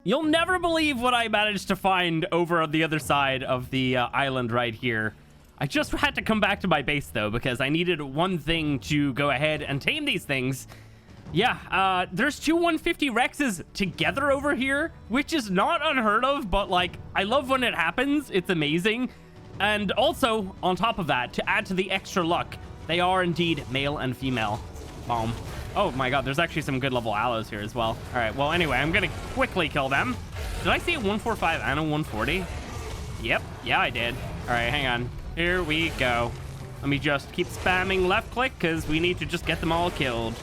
You'll never believe what I managed to find over on the other side of the island right here. I just had to come back to my base, though, because I needed one thing to go ahead and tame these things. Yeah, there's two 150 Rexes together over here, which is not unheard of, but, like, I love when it happens. It's amazing. And also, on top of that, to add to the extra luck, they are indeed male and female. Boom. Oh my god, there's actually some good level aloes here as well. All right, well, anyway, I'm gonna quickly kill them. Did I see a 145 and a 140? Yep, yeah, I did. All right, hang on. Here we go. Let me just keep spamming left click because we need to just get them all killed.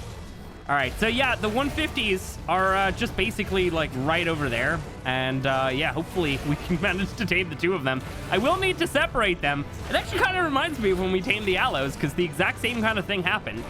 All right, so yeah, the 150s are just basically like right over there. And yeah, hopefully we can manage to tame the two of them. I will need to separate them. It actually kind of reminds me of when we tamed the aloes, because the exact same kind of thing happened.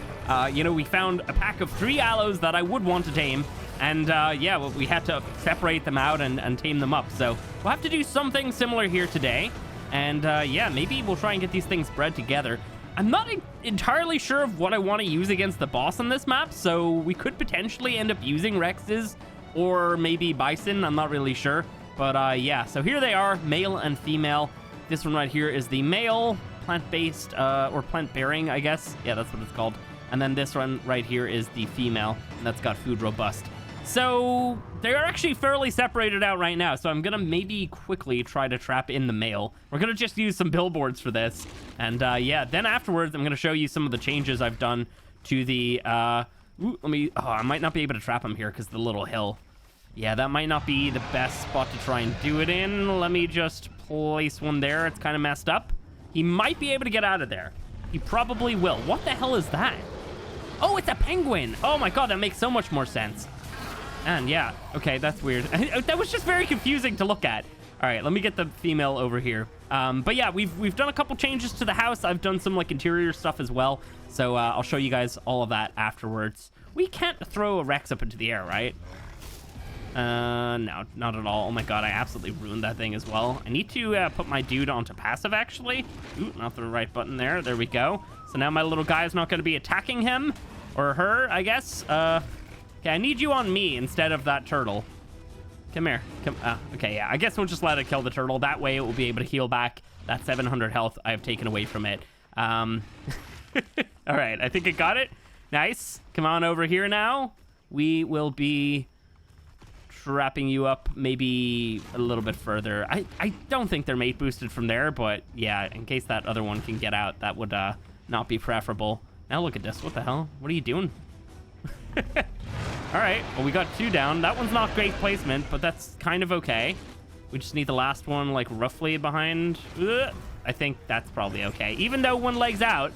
You know, we found a pack of 3 aloes that I would want to tame. And yeah, well, we had to separate them out and tame them up. So we'll have to do something similar here today. And yeah, maybe we'll try and get these things bred together. I'm not entirely sure of what I want to use against the boss on this map, so we could potentially end up using Rexes or maybe Bison. I'm not really sure. But yeah, so here they are, male and female. This one right here is the male, plant-based or plant-bearing, I guess. Yeah, that's what it's called. And then this one right here is the female, and that's got food robust. So they are actually fairly separated out right now. So I'm going to maybe quickly try to trap in the male. We're going to just use some billboards for this. And yeah, then afterwards, I'm going to show you some of the changes I've done to the... I might not be able to trap him here because of the little hill. Yeah, that might not be the best spot to try and do it in. Let me just place one there. It's kind of messed up. He might be able to get out of there. He probably will. What the hell is that? Oh, it's a penguin. Oh my god, that makes so much more sense. And yeah, okay, that's weird. That was just very confusing to look at. All right, let me get the female over here. But yeah, we've done a couple changes to the house. I've done some like interior stuff as well. So I'll show you guys all of that afterwards. We can't throw a Rex up into the air, right? No, not at all. Oh my god, I absolutely ruined that thing as well. I need to put my dude onto passive, actually. Ooh, not the right button there. There we go. So now my little guy is not going to be attacking him. Or her, I guess. Okay, I need you on me instead of that turtle. Come here. Come. Okay, yeah. I guess we'll just let it kill the turtle. That way it will be able to heal back that 700 health I have taken away from it. All right, I think it got it. Nice. Come on over here now. We will be trapping you up maybe a little bit further. I don't think they're mate boosted from there, but yeah, in case that other one can get out, that would not be preferable. Now look at this. What the hell? What are you doing? All right, well, we got 2 down. That one's not great placement, but that's kind of okay. We just need the last one, like, roughly behind. Ugh. I think that's probably okay. Even though one leg's out,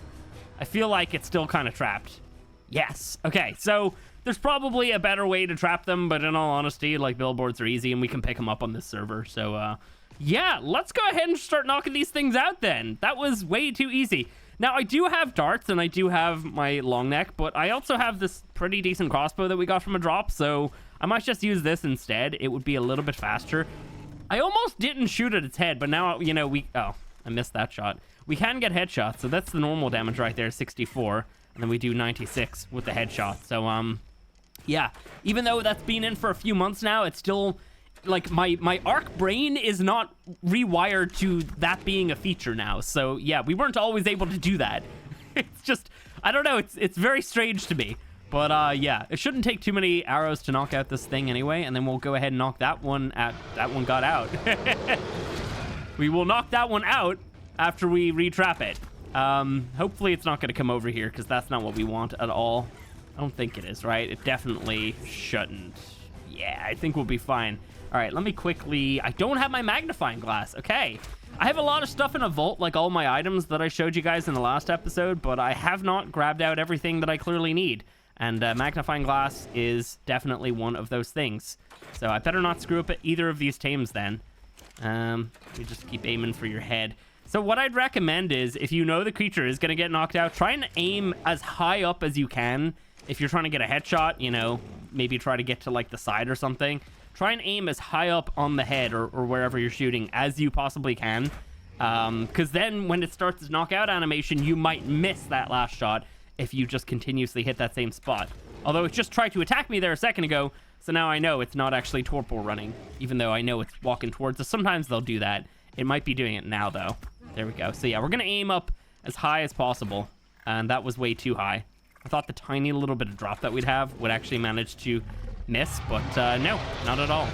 I feel like it's still kind of trapped. Yes. Okay, so there's probably a better way to trap them, but in all honesty, like, billboards are easy, and we can pick them up on this server. So, yeah, let's go ahead and start knocking these things out then. That was way too easy. Now, I do have darts, and I do have my long neck, but I also have this pretty decent crossbow that we got from a drop, so I might just use this instead. It would be a little bit faster. I almost didn't shoot at its head, but now, you know, oh, I missed that shot. We can get headshots, so that's the normal damage right there, 64, and then we do 96 with the headshot. So, yeah, even though that's been in for a few months now, it's still... like my ARK brain is not rewired to that being a feature now. So yeah, we weren't always able to do that. It's just, I don't know, it's very strange to me. But yeah, it shouldn't take too many arrows to knock out this thing anyway, and then we'll go ahead and knock that one out. That one got out. We will knock that one out after we re-trap it. Hopefully it's not going to come over here, because that's not what we want at all. I don't think it is, right? It definitely shouldn't. Yeah, I think we'll be fine. All right, let me quickly... I don't have my magnifying glass. Okay. I have a lot of stuff in a vault, like all my items that I showed you guys in the last episode, but I have not grabbed out everything that I clearly need. And magnifying glass is definitely one of those things. So I better not screw up at either of these tames then. You just keep aiming for your head. So what I'd recommend is, if you know the creature is going to get knocked out, try and aim as high up as you can. If you're trying to get a headshot, you know, maybe try to get to like the side or something. Try and aim as high up on the head or wherever you're shooting as you possibly can. Because then when it starts to knockout animation, you might miss that last shot if you just continuously hit that same spot. Although it just tried to attack me there a second ago, So now I know it's not actually torpor running, even though I know it's walking towards us. Sometimes they'll do that. It might be doing it now, though. There we go. So yeah, we're going to aim up as high as possible. And that was way too high. I thought the tiny little bit of drop that we'd have would actually manage to miss, but no, not at all.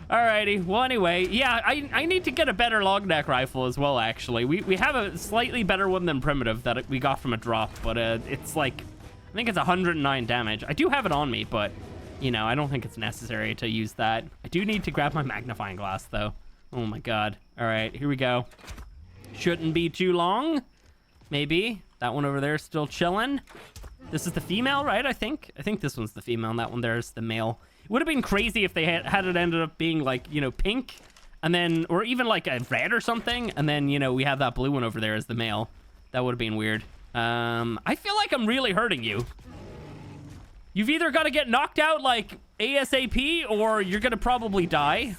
Alrighty, well anyway, yeah, I need to get a better long neck rifle as well, actually. We have a slightly better one than primitive that we got from a drop, but it's like, I think it's 109 damage. I do have it on me, but, you know, I don't think it's necessary to use that. I do need to grab my magnifying glass, though. Oh my god. Alright, here we go. Shouldn't be too long. Maybe. That one over there is still chilling. This is the female, right? I think this one's the female, and that one there is the male. It would have been crazy if they had it ended up being like, you know, pink, and then, or even like a red or something, and then, you know, we have that blue one over there as the male. That would have been weird. I feel like I'm really hurting you. You've either got to get knocked out like ASAP, or you're going to probably die.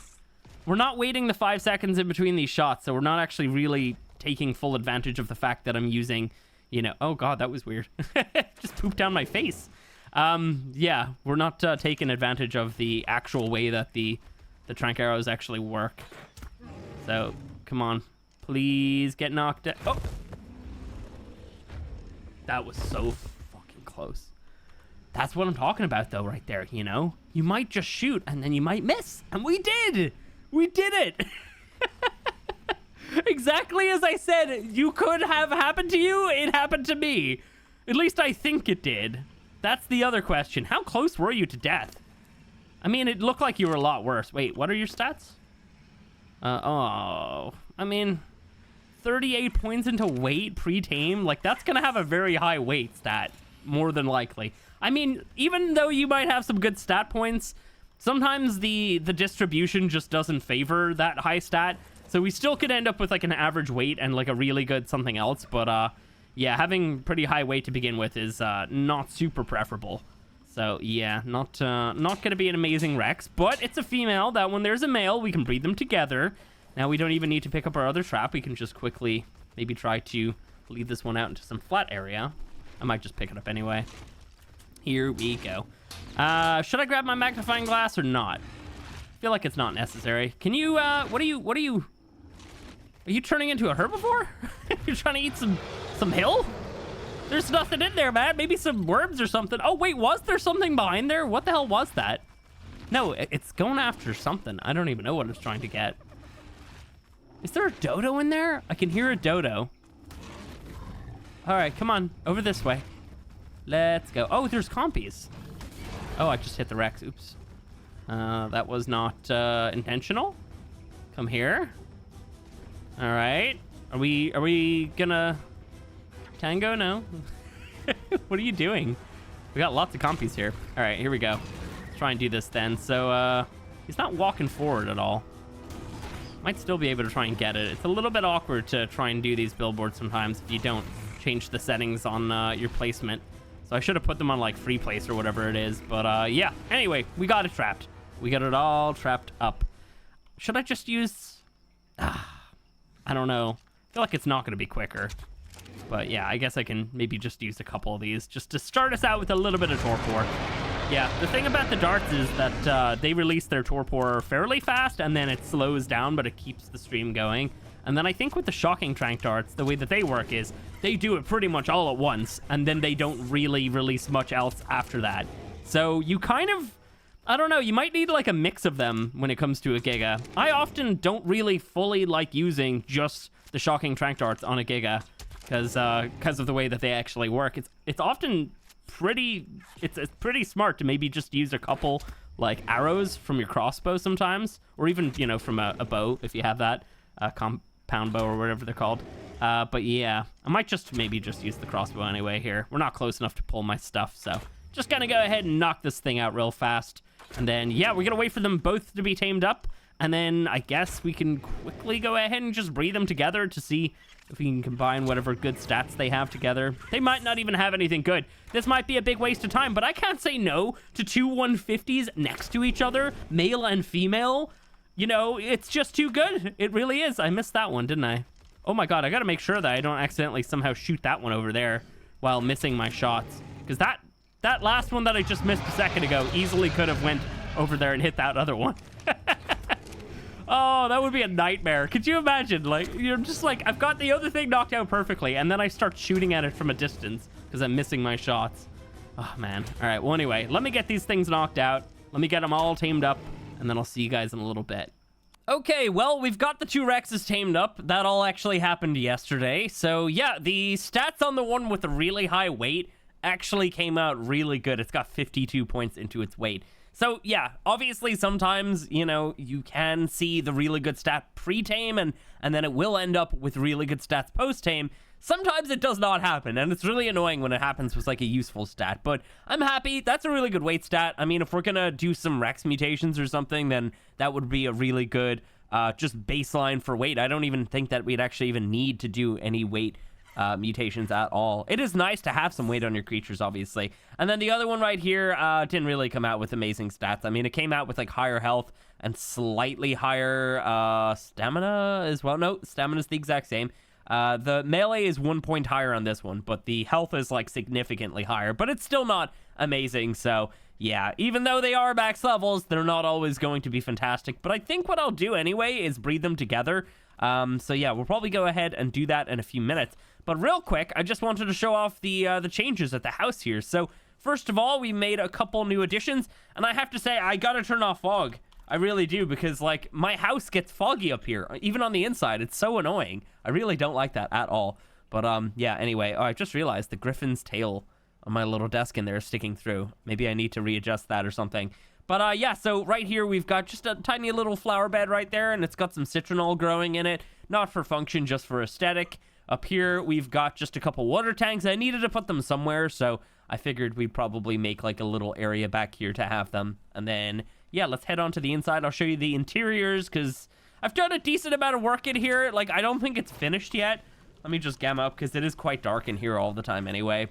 We're not waiting the 5 seconds in between these shots, so we're not actually really taking full advantage of the fact that I'm using, you know, oh god, that was weird. Just pooped down my face. Yeah, we're not taking advantage of the actual way that the trank arrows actually work. So, come on. Please get knocked out. Oh! That was so fucking close. That's what I'm talking about, though, right there, you know? You might just shoot, and then you might miss. And we did! We did it! Exactly as I said, you could have happened to you, it happened to me. At least I think it did. That's the other question. How close were you to death? I mean, it looked like you were a lot worse. Wait, what are your stats? Oh, I mean, 38 points into weight pre-tame. Like, that's going to have a very high weight stat, more than likely. I mean, even though you might have some good stat points, sometimes the distribution just doesn't favor that high stat. So we still could end up with like an average weight and like a really good something else. But yeah, having pretty high weight to begin with is not super preferable. So yeah, not going to be an amazing Rex, but it's a female that when there's a male, we can breed them together. Now we don't even need to pick up our other trap. We can just quickly maybe try to lead this one out into some flat area. I might just pick it up anyway. Here we go. Should I grab my magnifying glass or not? I feel like it's not necessary. Can you, what are you turning into a herbivore? You're trying to eat some hill? There's nothing in there, man. Maybe some worms or something. Oh, wait, was there something behind there? What the hell was that? No, it's going after something. I don't even know what it's trying to get. Is there a dodo in there? I can hear a dodo. All right, come on, over this way. Let's go. Oh, there's compies. Oh, I just hit the Rex. Oops. That was not intentional. Come here. All right. Are we gonna tango? No. What are you doing? We got lots of compies here. All right, here we go. Let's try and do this then. So he's not walking forward at all. Might still be able to try and get it. It's a little bit awkward to try and do these billboards sometimes if you don't change the settings on your placement. So I should have put them on like free place or whatever it is. But yeah, anyway, we got it trapped. We got it all trapped up. Should I just use... I don't know. I feel like it's not going to be quicker. But yeah, I guess I can maybe just use a couple of these just to start us out with a little bit of torpor. Yeah, the thing about the darts is that they release their torpor fairly fast and then it slows down, but it keeps the stream going. And then I think with the shocking trank darts, the way that they work is they do it pretty much all at once, and then they don't really release much else after that. So you kind of, I don't know, you might need like a mix of them when it comes to a Giga. I often don't really fully like using just the shocking trank darts on a Giga because of the way that they actually work. It's often pretty, it's pretty smart to maybe just use a couple like arrows from your crossbow sometimes, or even, you know, from a bow if you have that, compound bow or whatever they're called. But yeah, I might just maybe just use the crossbow anyway here. We're not close enough to pull my stuff, so just gonna go ahead and knock this thing out real fast. And then, yeah, we're gonna wait for them both to be tamed up. And then I guess we can quickly go ahead and just breed them together to see if we can combine whatever good stats they have together. They might not even have anything good. This might be a big waste of time, but I can't say no to two 150s next to each other, male and female. You know, it's just too good. It really is. I missed that one, didn't I? Oh my god, I gotta make sure that I don't accidentally somehow shoot that one over there while missing my shots. Because that that last one that I just missed a second ago easily could have went over there and hit that other one. Oh, that would be a nightmare. Could you imagine? Like, you're just like, I've got the other thing knocked out perfectly, and then I start shooting at it from a distance because I'm missing my shots. Oh, man. All right, well, anyway, let me get these things knocked out. Let me get them all tamed up, and then I'll see you guys in a little bit. Okay, well, we've got the 2 Rexes tamed up. That all actually happened yesterday. So, yeah, the stats on the one with the really high weight actually came out really good. It's got 52 points into its weight. So, yeah, obviously sometimes, you know, you can see the really good stat pre-tame, and then it will end up with really good stats post-tame. Sometimes it does not happen, and it's really annoying when it happens with, like, a useful stat. But I'm happy. That's a really good weight stat. I mean, if we're going to do some Rex mutations or something, then that would be a really good just baseline for weight. I don't even think that we'd actually even need to do any weight mutations at all. It is nice to have some weight on your creatures, obviously. And then the other one right here didn't really come out with amazing stats. I mean, it came out with like higher health and slightly higher stamina as well. No, stamina's the exact same. The melee is 1 point higher on this one, but the health is like significantly higher, but it's still not amazing. So yeah, even though they are max levels, they're not always going to be fantastic. But I think what I'll do anyway is breed them together. So yeah, we'll probably go ahead and do that in a few minutes. But real quick, I just wanted to show off the changes at the house here. So first of all, we made a couple new additions, and I have to say, I gotta turn off fog. I really do, because like my house gets foggy up here, even on the inside. It's so annoying. I really don't like that at all. But yeah, anyway, I just realized the griffin's tail on my little desk in there is sticking through. Maybe I need to readjust that or something. But yeah, so right here we've got just a tiny little flower bed right there, and it's got some citronal growing in it. Not for function, just for aesthetic. Up here, we've got just a couple water tanks. I needed to put them somewhere, so I figured we'd probably make like a little area back here to have them. And then, yeah, let's head on to the inside. I'll show you the interiors, because I've done a decent amount of work in here. Like, I don't think it's finished yet. Let me just gamma up, because it is quite dark in here all the time anyway.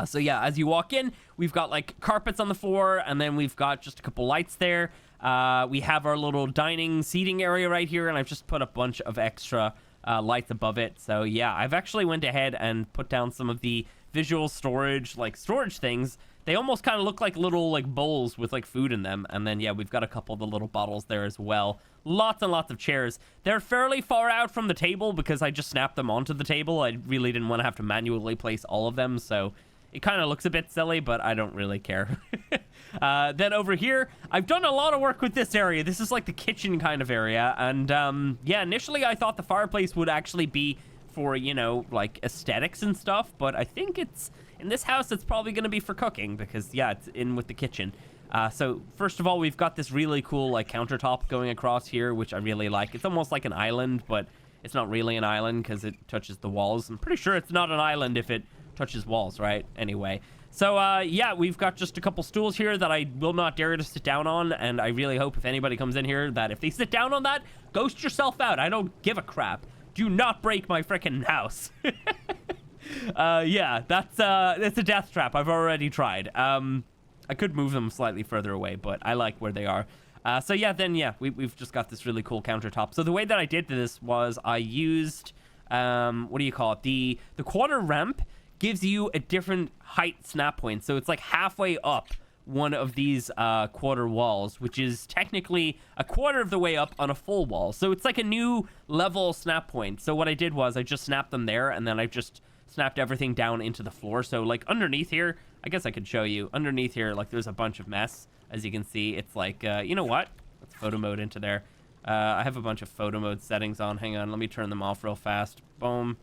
So yeah, as you walk in, we've got like carpets on the floor, and then we've got just a couple lights there. We have our little dining seating area right here, and I've just put a bunch of extra lights above it. So yeah, I've actually went ahead and put down some of the visual storage, like storage things. They almost kind of look like little like bowls with like food in them. And then yeah, we've got a couple of the little bottles there as well. Lots and lots of chairs. They're fairly far out from the table because I just snapped them onto the table. I really didn't want to have to manually place all of them, so it kind of looks a bit silly, but I don't really care. Then over here, I've done a lot of work with this area. This is like the kitchen kind of area. And yeah, initially I thought the fireplace would actually be for, you know, like aesthetics and stuff. But I think it's, in this house, it's probably going to be for cooking because, yeah, it's in with the kitchen. So first of all, we've got this really cool like countertop going across here, which I really like. It's almost like an island, but it's not really an island because it touches the walls. I'm pretty sure it's not an island if it touches walls, right? Anyway, so yeah, we've got just a couple stools here that I will not dare to sit down on, and I really hope if anybody comes in here that if they sit down on that, ghost yourself out. I don't give a crap. Do not break my freaking house. Yeah, that's a death trap. I've already tried. I could move them slightly further away, but I like where they are. So yeah, then yeah, we've just got this really cool countertop. So the way that I did this was I used what do you call it? The quarter ramp gives you a different height snap point. So it's like halfway up one of these quarter walls, which is technically a quarter of the way up on a full wall. So it's like a new level snap point. So what I did was I just snapped them there, and then I just snapped everything down into the floor. So like underneath here, I guess I could show you. Underneath here, like there's a bunch of mess. As you can see, it's like, you know what? Let's photo mode into there. I have a bunch of photo mode settings on. Hang on, let me turn them off real fast. Boom.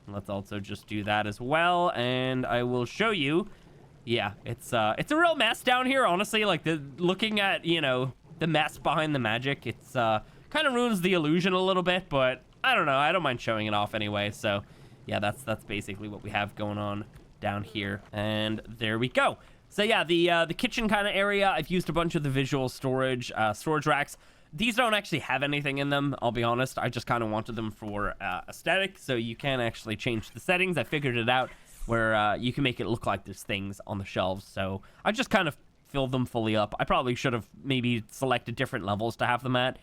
Let's also just do that as well, and I will show you. Yeah, it's a real mess down here, honestly. Like, looking at, you know, the mess behind the magic, it's kind of ruins the illusion a little bit, but I don't know. I don't mind showing it off anyway. So, yeah, that's basically what we have going on down here, and there we go. So yeah, the kitchen kind of area, I've used a bunch of the visual storage racks. These don't actually have anything in them, I'll be honest. I just kind of wanted them for aesthetic, so you can actually change the settings. I figured it out where you can make it look like there's things on the shelves, so I just kind of filled them fully up. I probably should have maybe selected different levels to have them at,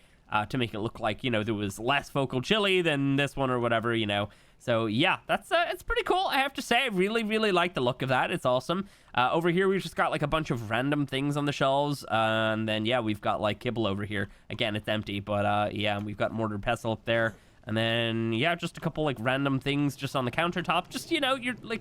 to make it look like, you know, there was less focal chili than this one or whatever, you know. So yeah, that's it's pretty cool. I have to say, I really, really like the look of that. It's awesome. Over here, we've just got like a bunch of random things on the shelves. And then, yeah, we've got like kibble over here. Again, it's empty, but yeah, we've got mortar and pestle up there. And then, yeah, just a couple like random things just on the countertop. Just, you know,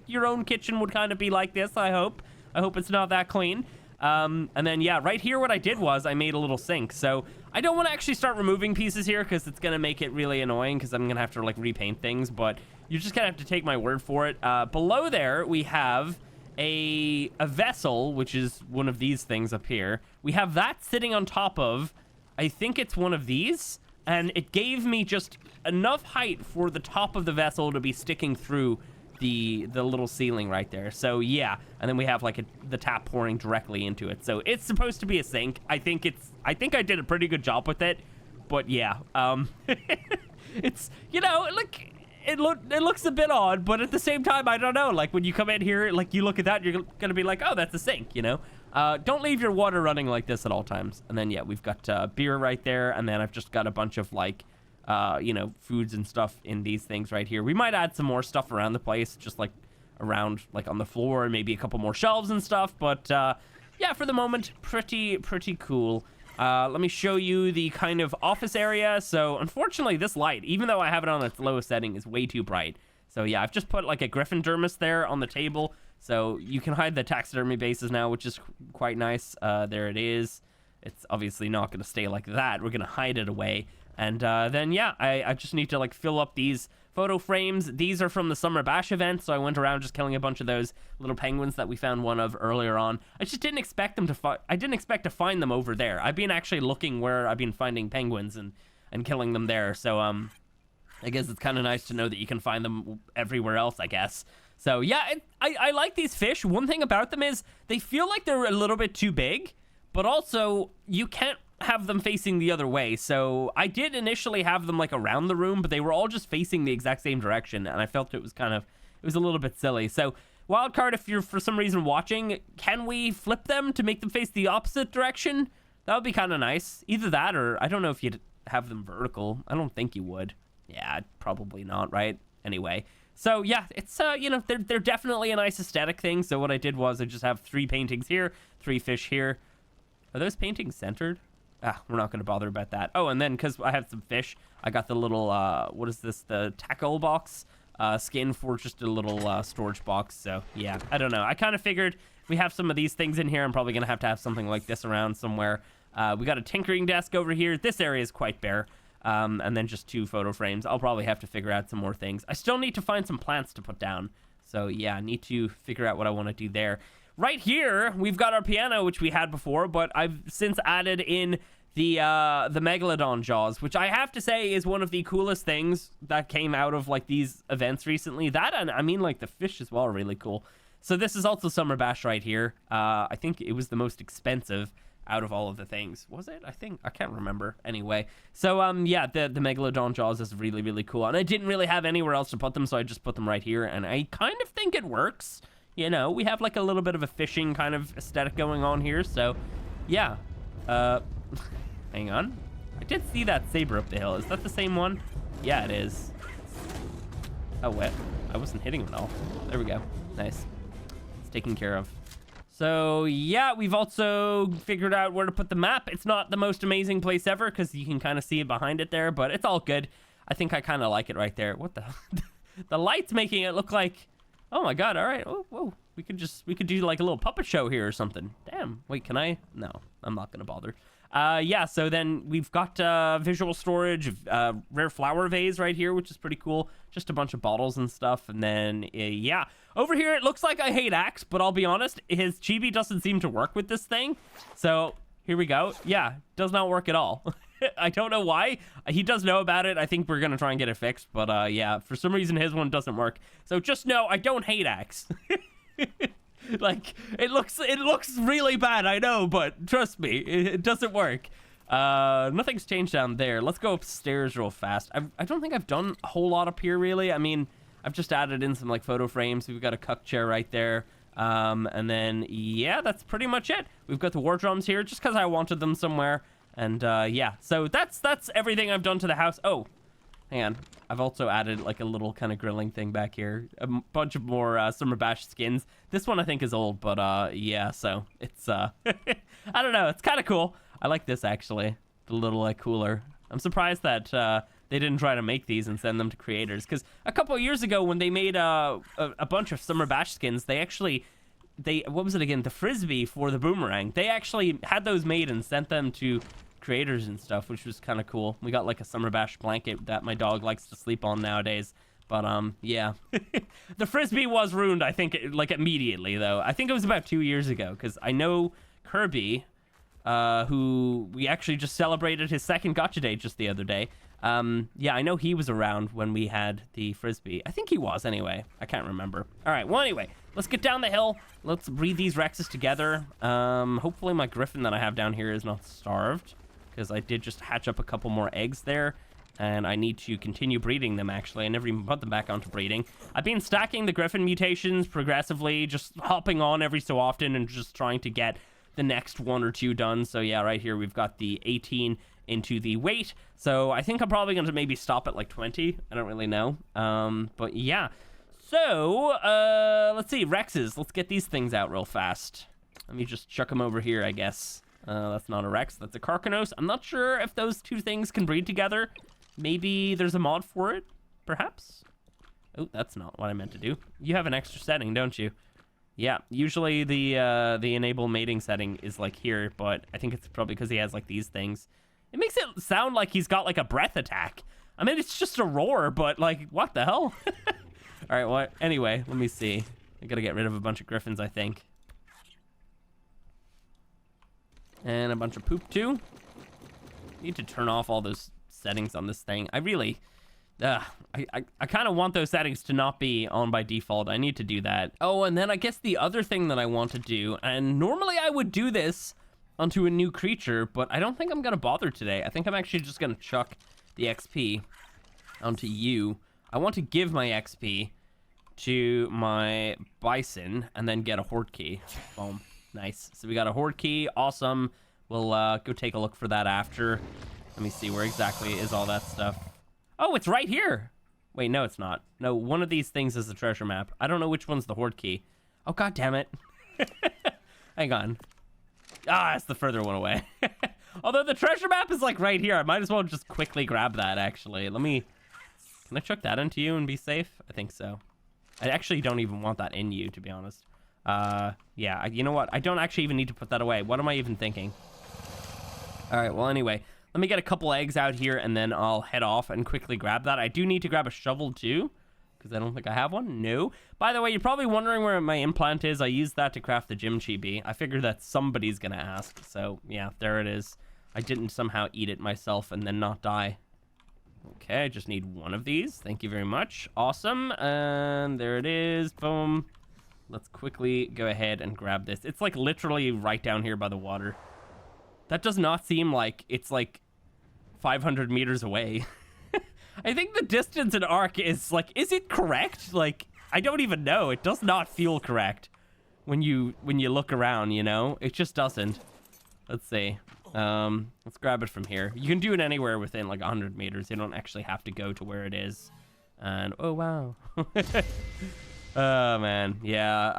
your own kitchen would kind of be like this, I hope. I hope it's not that clean. And then, yeah, right here, what I did was I made a little sink. So I don't want to actually start removing pieces here because it's going to make it really annoying because I'm going to have to like repaint things. But you're just going to have to take my word for it. Below there, we have a vessel, which is one of these things up here. We have that sitting on top of, I think it's one of these. And it gave me just enough height for the top of the vessel to be sticking through the little ceiling right there. So yeah, and then we have like the tap pouring directly into it. So it's supposed to be a sink. I think I did a pretty good job with it. But yeah, it's, you know, like it looks a bit odd, but at the same time, I don't know. Like when you come in here, like you look at that, you're gonna be like, oh, that's a sink, you know. Don't leave your water running like this at all times. And then, yeah, we've got beer right there. And then I've just got a bunch of, like, you know, foods and stuff in these things right here. We might add some more stuff around the place, just, like, around, like, on the floor. And maybe a couple more shelves and stuff. But, yeah, for the moment, pretty cool. Let me show you the kind of office area. So, unfortunately, this light, even though I have it on its lowest setting, is way too bright. So, yeah, I've just put, like, a Griffin dermis there on the table. So you can hide the taxidermy bases now, which is quite nice. There it is. It's obviously not going to stay like that. We're going to hide it away. And then, yeah, I just need to, like, fill up these photo frames. These are from the Summer Bash event, so I went around just killing a bunch of those little penguins that we found one of earlier on. I just didn't expect them to I didn't expect to find them over there. I've been actually looking where I've been finding penguins and killing them there. So, I guess it's kind of nice to know that you can find them everywhere else, I guess. So, yeah, I like these fish. One thing about them is they feel like they're a little bit too big, but also you can't have them facing the other way. So I did initially have them like around the room, but they were all just facing the exact same direction, and I felt it was a little bit silly. So, Wildcard, if you're for some reason watching, can we flip them to make them face the opposite direction? That would be kind of nice. Either that or I don't know if you'd have them vertical. I don't think you would. Yeah, probably not, right? Anyway. So, yeah, it's, you know, they're definitely a nice aesthetic thing. So what I did was I just have 3 paintings here, 3 fish here. Are those paintings centered? We're not going to bother about that. Oh, and then because I have some fish, I got the little, what is this, the tackle box skin for just a little storage box. So, yeah, I don't know. I kind of figured we have some of these things in here. I'm probably going to have something like this around somewhere. We got a tinkering desk over here. This area is quite bare. And then just 2 photo frames. I'll probably have to figure out some more things. I still need to find some plants to put down. So, yeah, I need to figure out what I want to do there. Right here, we've got our piano, which we had before, but I've since added in the Megalodon jaws, which I have to say is one of the coolest things that came out of, like, these events recently. That, and I mean, like, the fish as well are really cool. So this is also Summer Bash right here. I think it was the most expensive out of all of the things. Was it? I can't remember. Anyway. So, yeah, the Megalodon jaws is really, really cool. And I didn't really have anywhere else to put them, so I just put them right here. And I kind of think it works. You know, we have like a little bit of a fishing kind of aesthetic going on here. So, yeah. Hang on. I did see that saber up the hill. Is that the same one? Yeah, it is. Oh, wait. I wasn't hitting him at all. There we go. Nice. It's taken care of. So, yeah, we've also figured out where to put the map. It's not the most amazing place ever because you can kind of see it behind it there, but it's all good. I think I kind of like it right there. What the? The light's making it look like... Oh, my God. All right. Oh, whoa. We could do like a little puppet show here or something. Damn. Wait, can I? No, I'm not going to bother. Yeah, so then we've got visual storage, rare flower vase right here, which is pretty cool. Just a bunch of bottles and stuff. And then, yeah. Over here, it looks like I hate Axe, but I'll be honest, his chibi doesn't seem to work with this thing. So, here we go. Yeah, does not work at all. I don't know why. He does know about it. I think we're going to try and get it fixed. But, yeah, for some reason, his one doesn't work. So, just know, I don't hate Axe. Like, it looks really bad, I know, but trust me, it doesn't work. Nothing's changed down there. Let's go upstairs real fast. I don't think I've done a whole lot up here, really. I mean, I've just added in some, like, photo frames. We've got a cuck chair right there. And then, yeah, that's pretty much it. We've got the war drums here, just because I wanted them somewhere. And yeah, so that's everything I've done to the house. Oh, hang on. I've also added like a little kind of grilling thing back here. A bunch of more Summer Bash skins. This one I think is old, but yeah, so it's I don't know, it's kind of cool. I like this actually, the little cooler. I'm surprised that they didn't try to make these and send them to creators, because a couple of years ago when they made a bunch of Summer Bash skins, they actually what was it again, the frisbee for the boomerang, they actually had those made and sent them to creators and stuff, which was kind of cool. We got like a Summer Bash blanket that my dog likes to sleep on nowadays. But yeah. The frisbee was ruined, I think, like immediately though. I think it was about 2 years ago, because I know Kirby, who we actually just celebrated his second gotcha day just the other day. Yeah, I know he was around when we had the frisbee. I think he was anyway. I can't remember. All right, well anyway, let's get down the hill. Let's breed these Rexes together. Hopefully my griffin that I have down here is not starved, because I did just hatch up a couple more eggs there, and I need to continue breeding them actually. I never even put them back onto breeding. I've been stacking the griffin mutations progressively, just hopping on every so often and just trying to get the next 1 or 2 done. So yeah, right here we've got the 18 into the weight. So I think I'm probably going to maybe stop at like 20. I don't really know. But yeah. So, let's see, Rexes. Let's get these things out real fast. Let me just chuck them over here, I guess. That's not a Rex, that's a Carcanos. I'm not sure if those two things can breed together. Maybe there's a mod for it, perhaps? Oh, that's not what I meant to do. You have an extra setting, don't you? Yeah, usually the enable mating setting is like here, but I think it's probably because he has like these things. It makes it sound like he's got like a breath attack. I mean, it's just a roar, but like, what the hell? All right, well, anyway, let me see. I gotta get rid of a bunch of griffins, I think. And a bunch of poop too. Need to turn off all those settings on this thing. I really, I kind of want those settings to not be on by default. I need to do that. Oh, and then I guess the other thing that I want to do, and normally I would do this onto a new creature, but I don't think I'm gonna bother today. I think I'm actually just gonna chuck the XP onto you. I want to give my XP to my bison and then get a horde key. Boom. Nice. So we got a horde key. Awesome. We'll go take a look for that after. Let me see, where exactly is all that stuff? Oh, it's right here. Wait, no, it's not. No, one of these things is the treasure map. I don't know which one's the horde key. Oh, god damn it. Hang on. Ah, it's the further one away. Although the treasure map is like right here. I might as well just quickly grab that, actually. Let me... Can I chuck that into you and be safe? I think so. I actually don't even want that in you, to be honest. Yeah, you know what? I don't actually even need to put that away. What am I even thinking? All right, well, anyway, let me get a couple eggs out here, and then I'll head off and quickly grab that. I do need to grab a shovel, too, because I don't think I have one. No. By the way, you're probably wondering where my implant is. I used that to craft the gym chibi. I figured that somebody's going to ask. So, yeah, there it is. I didn't somehow eat it myself and then not die. Okay, I just need one of these. Thank you very much. Awesome. And there it is. Boom. Let's quickly go ahead and grab this. It's like literally right down here by the water. That does not seem like it's like 500 meters away. I think the distance in ARK is like, is it correct? Like, I don't even know. It does not feel correct when you look around, you know? It just doesn't. Let's see. Let's grab it from here. You can do it anywhere within like 100 meters. You don't actually have to go to where it is. And oh wow. Oh man, yeah.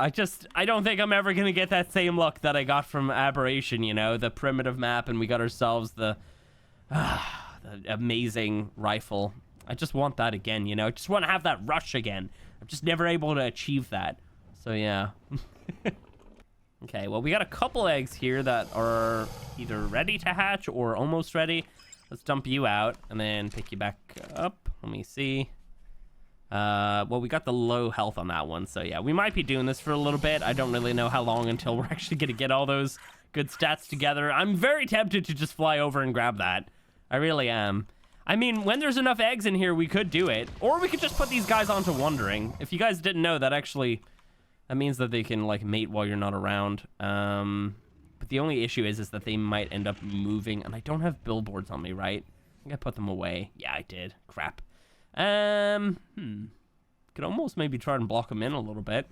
I don't think I'm ever gonna get that same look that I got from Aberration, you know, the primitive map, and we got ourselves the amazing rifle. I just want that again, you know. I just want to have that rush again. I'm just never able to achieve that. So yeah. Okay, well, we got a couple eggs here that are either ready to hatch or almost ready. Let's dump you out and then pick you back up. Let me see. Well, we got the low health on that one, so yeah, we might be doing this for a little bit. I don't really know how long until we're actually gonna get all those good stats together. I'm very tempted to just fly over and grab that. I really am. I mean, when there's enough eggs in here, we could do it. Or we could just put these guys onto wandering. If you guys didn't know, that actually... That means that they can, like, mate while you're not around. But the only issue is that they might end up moving. And I don't have billboards on me, right? I think I put them away. Yeah, I did. Crap. Could almost maybe try and block them in a little bit.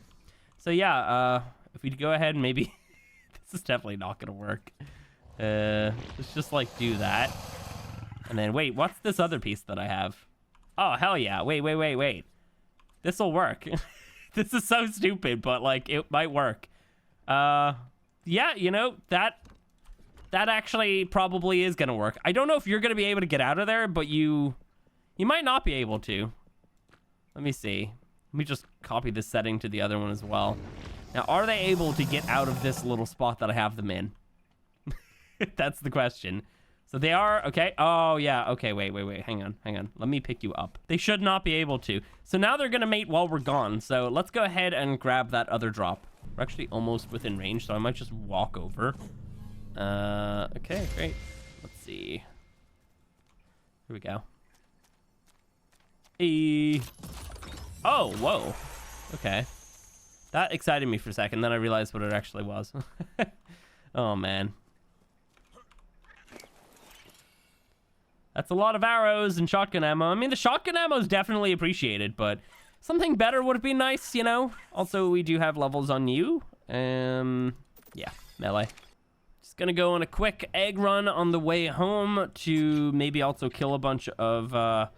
So, yeah, if we go ahead and maybe... This is definitely not going to work. Let's just like do that. And then wait, what's this other piece that I have? Oh, hell yeah. Wait. This'll work. This is so stupid, but like it might work. Yeah, you know, that actually probably is gonna work. I don't know if you're gonna be able to get out of there, but you might not be able to. Let me see. Let me just copy this setting to the other one as well. Now, are they able to get out of this little spot that I have them in? That's the question. So they are, okay. Oh, yeah, okay, wait. Hang on. Let me pick you up. They should not be able to. So now they're gonna mate while we're gone. So let's go ahead and grab that other drop. We're actually almost within range, so I might just walk over. Okay, great. Let's see. Here we go. Hey. Oh, whoa. Okay. That excited me for a second, then I realized what it actually was. Oh, man. That's a lot of arrows and shotgun ammo. I mean, the shotgun ammo is definitely appreciated, but something better would have been nice, you know? Also, we do have levels on you. Yeah, melee. Just gonna go on a quick egg run on the way home to maybe also kill a bunch of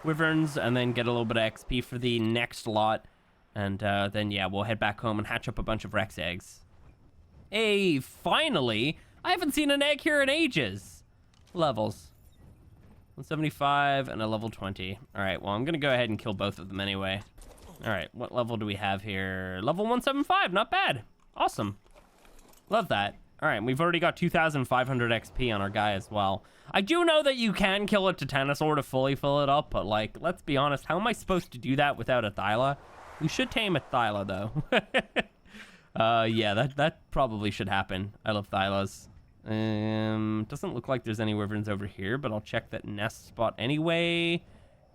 wyverns and then get a little bit of XP for the next lot. And then, yeah, we'll head back home and hatch up a bunch of Rex eggs. Hey, finally! I haven't seen an egg here in ages. Levels. 175 and a level 20. All right, well, I'm going to go ahead and kill both of them anyway. All right, what level do we have here? Level 175, not bad. Awesome. Love that. All right, we've already got 2,500 XP on our guy as well. I do know that you can kill a Titanosaur to fully fill it up, but, like, let's be honest, how am I supposed to do that without a Thyla? We should tame a Thyla, though. Yeah, that probably should happen. I love Thylas. Doesn't look like there's any wyverns over here, but I'll check that nest spot anyway.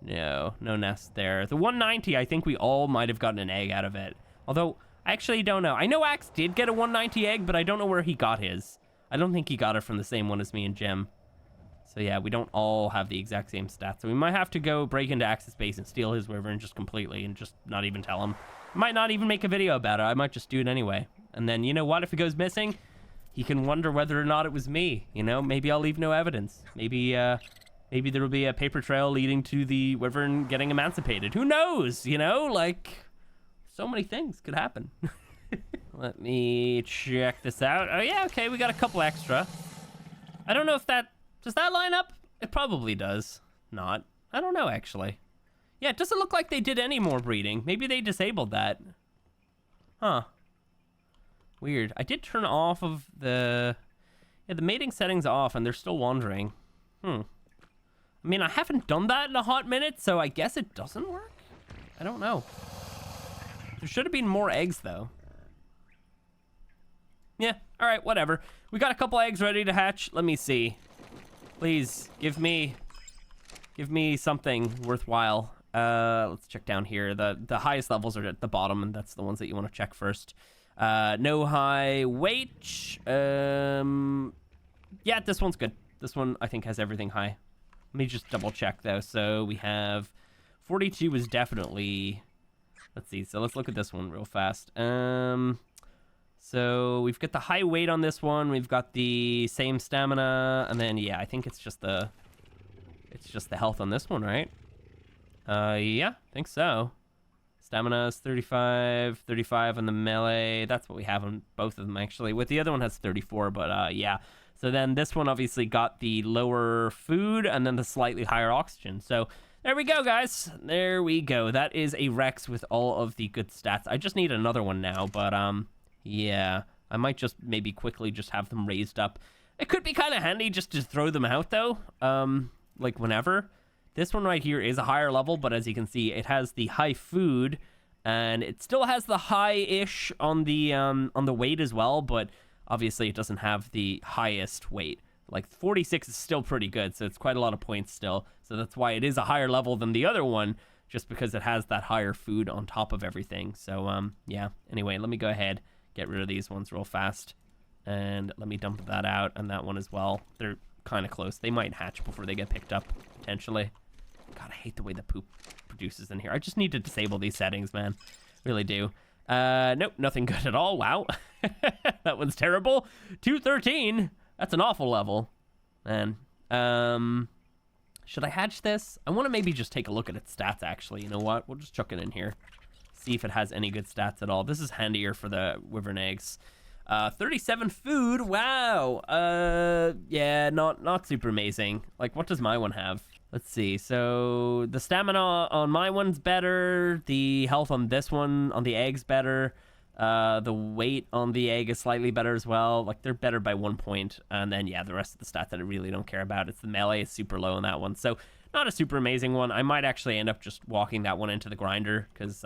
No nest there. The 190, I think we all might have gotten an egg out of it. Although, I actually don't know. I know Axe did get a 190 egg, but I don't know where he got his. I don't think he got it from the same one as me and Jim. So yeah, we don't all have the exact same stats. So we might have to go break into Axe's base and steal his wyvern just completely and just not even tell him. Might not even make a video about it. I might just do it anyway. And then, you know what? If it goes missing, he can wonder whether or not it was me. You know, maybe I'll leave no evidence. Maybe there will be a paper trail leading to the wyvern getting emancipated. Who knows? You know, like, so many things could happen. Let me check this out. Oh, yeah, okay, we got a couple extra. I don't know if does that line up? It probably does. Not. I don't know, actually. Yeah, it doesn't look like they did any more breeding. Maybe they disabled that. Huh. Weird. I did turn off of the mating settings off, and they're still wandering. I mean, I haven't done that in a hot minute, so I guess it doesn't work? I don't know. There should have been more eggs, though. Yeah, all right, whatever. We got a couple eggs ready to hatch. Let me see. Please, give me something worthwhile. Let's check down here. The highest levels are at the bottom, and that's the ones that you want to check first. No high weight. Yeah, this one's good. This one, I think, has everything high. Let me just double check, though. So we have 42 is definitely... Let's see. So let's look at this one real fast. So we've got the high weight on this one. We've got the same stamina. And then, yeah, I think it's just the health on this one, right? Yeah, I think so. Stamina is 35 on the melee. That's what we have on both of them, actually. With the other one has 34, but yeah. So then this one obviously got the lower food and then the slightly higher oxygen. So there we go, guys. There we go. That is a Rex with all of the good stats. I just need another one now, but yeah. I might just maybe quickly just have them raised up. It could be kind of handy just to throw them out, though. Like whenever. This one right here is a higher level, but as you can see, it has the high food, and it still has the high-ish on the weight as well, but obviously it doesn't have the highest weight. Like 46 is still pretty good, so it's quite a lot of points still. So that's why it is a higher level than the other one, just because it has that higher food on top of everything. So yeah. Anyway, let me go ahead, get rid of these ones real fast, and let me dump that out and that one as well. They're kind of close. They might hatch before they get picked up potentially. God, I hate the way the poop produces in here. I just need to disable these settings, man. Really do. Nope, nothing good at all. Wow. That one's terrible. 213. That's an awful level, man. Should I hatch this? I want to maybe just take a look at its stats, actually. You know what? We'll just chuck it in here. See if it has any good stats at all. This is handier for the wyvern eggs. 37 food. Wow. Yeah, not super amazing. Like, what does my one have? Let's see. So the stamina on my one's better. The health on this one, on the egg's better. The weight on the egg is slightly better as well. Like, they're better by 1 point. And then, yeah, the rest of the stats that I really don't care about. It's the melee is super low on that one. So not a super amazing one. I might actually end up just walking that one into the grinder because,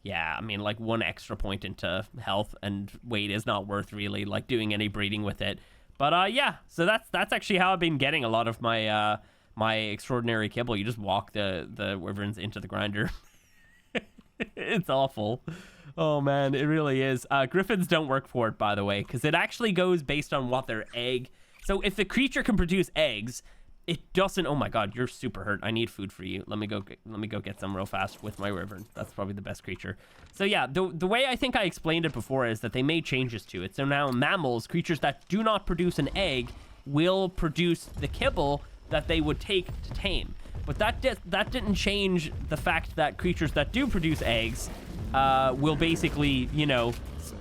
yeah, I mean, like 1 extra point into health and weight is not worth really like doing any breeding with it. But yeah, so that's actually how I've been getting a lot of my my extraordinary kibble. You just walk the wyverns into the grinder. It's awful. Oh man, it really is. Griffins don't work for it, by the way, because it actually goes based on what their egg. So if the creature can produce eggs, it doesn't. Oh my god, you're super hurt. I need food for you. Let me go get some real fast with my wyvern. That's probably the best creature. So yeah, the way I think I explained it before is that they made changes to it. So now mammals, creatures that do not produce an egg, will produce the kibble that they would take to tame. But that didn't change the fact that creatures that do produce eggs will basically, you know,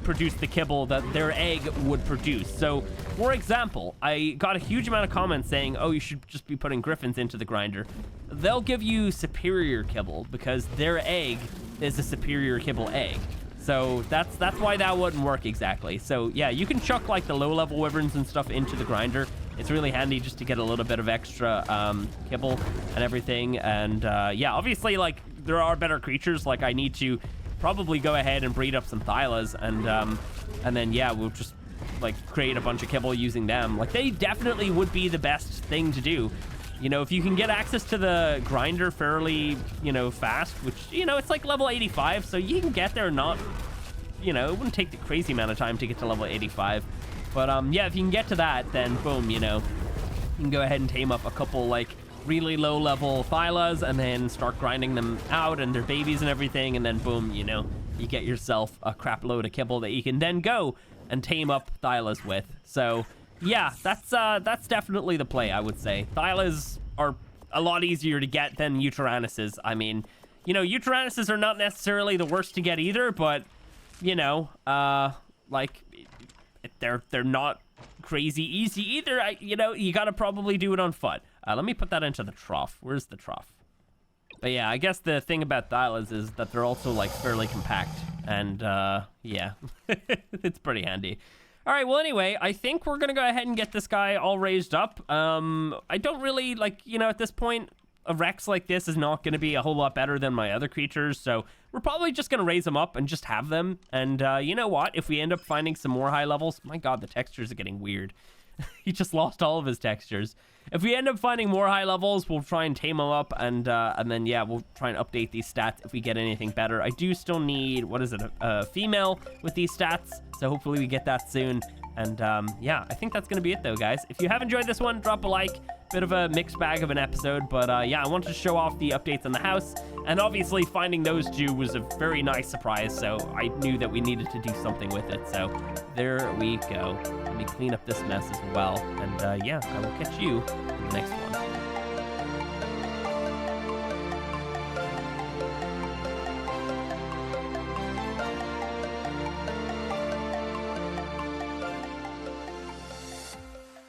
produce the kibble that their egg would produce. So, for example, I got a huge amount of comments saying, oh, you should just be putting griffins into the grinder. They'll give you superior kibble because their egg is a superior kibble egg. So that's why that wouldn't work exactly. So yeah, you can chuck like the low-level wyverns and stuff into the grinder. It's really handy just to get a little bit of extra kibble and everything. And yeah, obviously, like, there are better creatures. Like, I need to probably go ahead and breed up some Thylas, and then yeah, we'll just like create a bunch of kibble using them. Like, they definitely would be the best thing to do. You know, if you can get access to the grinder fairly, you know, fast, which, you know, it's like level 85, so you can get there not, you know, it wouldn't take the crazy amount of time to get to level 85. But yeah, if you can get to that, then boom, you know, you can go ahead and tame up a couple like really low level Thylas and then start grinding them out and their babies and everything, and then boom, you know, you get yourself a crap load of kibble that you can then go and tame up Thylas with. So yeah, that's definitely the play, I would say. Thylas are a lot easier to get than Uterannuses. I mean, you know, Uterannuses are not necessarily the worst to get either, but you know, like they're not crazy easy either. You know, you gotta probably do it on foot. Let me put that into the trough. Where's the trough? But yeah, I guess the thing about Thylas is that they're also like fairly compact, and yeah, it's pretty handy. All right, well, anyway, I think we're gonna go ahead and get this guy all raised up. I don't really, like, you know, at this point, a Rex like this is not gonna be a whole lot better than my other creatures, so we're probably just gonna raise them up and just have them. And you know what? If we end up finding some more high levels, my god, the textures are getting weird. He just lost all of his textures. If we end up finding more high levels, we'll try and tame them up, and then yeah, we'll try and update these stats if we get anything better. I do still need, what is it, a female with these stats, so hopefully we get that soon. And yeah, I think that's gonna be it though, guys. If you have enjoyed this one, drop a like. Bit of a mixed bag of an episode, but yeah, I wanted to show off the updates on the house, and obviously finding those two was a very nice surprise, so I knew that we needed to do something with it. So there we go. Let me clean up this mess as well, and yeah, I will catch you in the next one.